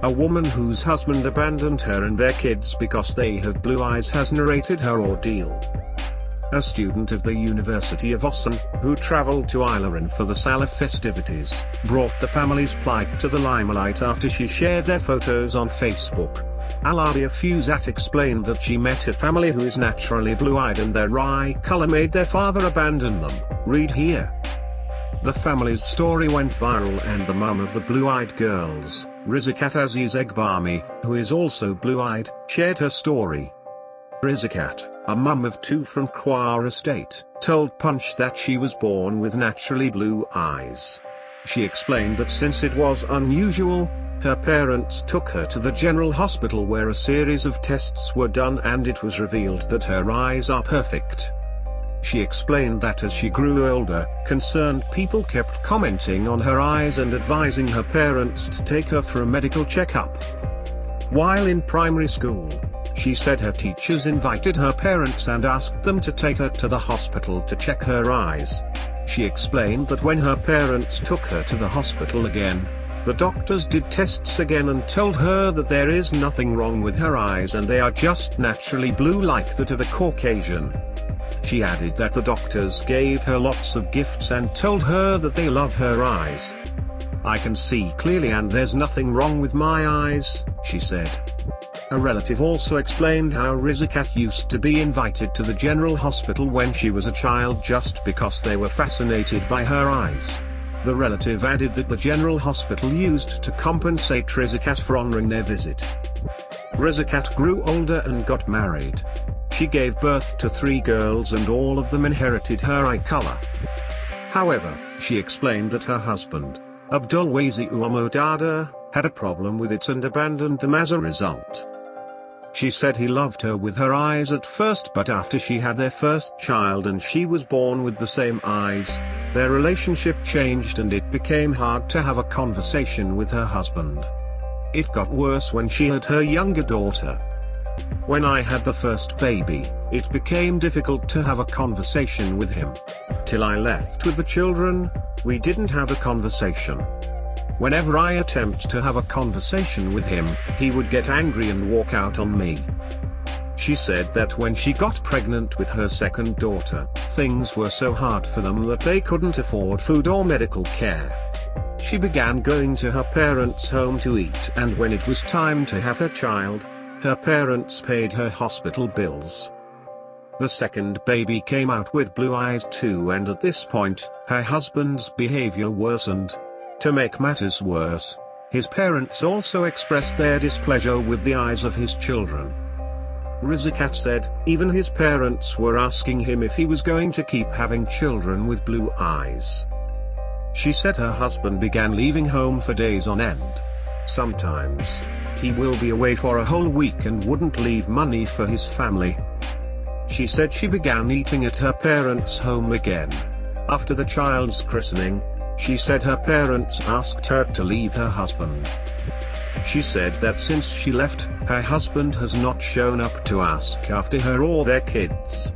A woman whose husband abandoned her and their kids because they have blue eyes has narrated her ordeal. A student of the University of Ossun, who traveled to Ireland for the Sallah festivities, brought the family's plight to the limelight after she shared their photos on Facebook. Alaria Fusat explained that she met a family who is naturally blue-eyed and their eye color made their father abandon them. Read here. The family's story went viral and the mum of the blue-eyed girls, Rizikat Aziz Egbami, who is also blue-eyed, shared her story. Rizikat, a mum of two from Kwara State, told Punch that she was born with naturally blue eyes. She explained that since it was unusual, her parents took her to the general hospital where a series of tests were done and it was revealed that her eyes are perfect. She explained that as she grew older, concerned people kept commenting on her eyes and advising her parents to take her for a medical checkup. While in primary school, she said her teachers invited her parents and asked them to take her to the hospital to check her eyes. She explained that when her parents took her to the hospital again, the doctors did tests again and told her that there is nothing wrong with her eyes and they are just naturally blue like that of a Caucasian. She added that the doctors gave her lots of gifts and told her that they love her eyes. "I can see clearly and there's nothing wrong with my eyes," she said. A relative also explained how Rizikat used to be invited to the general hospital when she was a child just because they were fascinated by her eyes. The relative added that the general hospital used to compensate Rizikat for honoring their visit. Rizikat grew older and got married. She gave birth to 3 girls and all of them inherited her eye color. However, she explained that her husband, Abdulwazi Uamodada, had a problem with it and abandoned them as a result. She said he loved her with her eyes at first, but after she had their first child and she was born with the same eyes, their relationship changed and it became hard to have a conversation with her husband. It got worse when she had her younger daughter. "When I had the first baby, it became difficult to have a conversation with him. Till I left with the children, we didn't have a conversation. Whenever I attempt to have a conversation with him, he would get angry and walk out on me." She said that when she got pregnant with her second daughter, things were so hard for them that they couldn't afford food or medical care. She began going to her parents' home to eat, and when it was time to have her child, her parents paid her hospital bills. The second baby came out with blue eyes too, and at this point, her husband's behavior worsened. To make matters worse, his parents also expressed their displeasure with the eyes of his children. Rizikat said, even his parents were asking him if he was going to keep having children with blue eyes. She said her husband began leaving home for days on end. Sometimes, he will be away for a whole week and wouldn't leave money for his family. She said she began eating at her parents' home again. After the child's christening, she said her parents asked her to leave her husband. She said that since she left, her husband has not shown up to ask after her or their kids.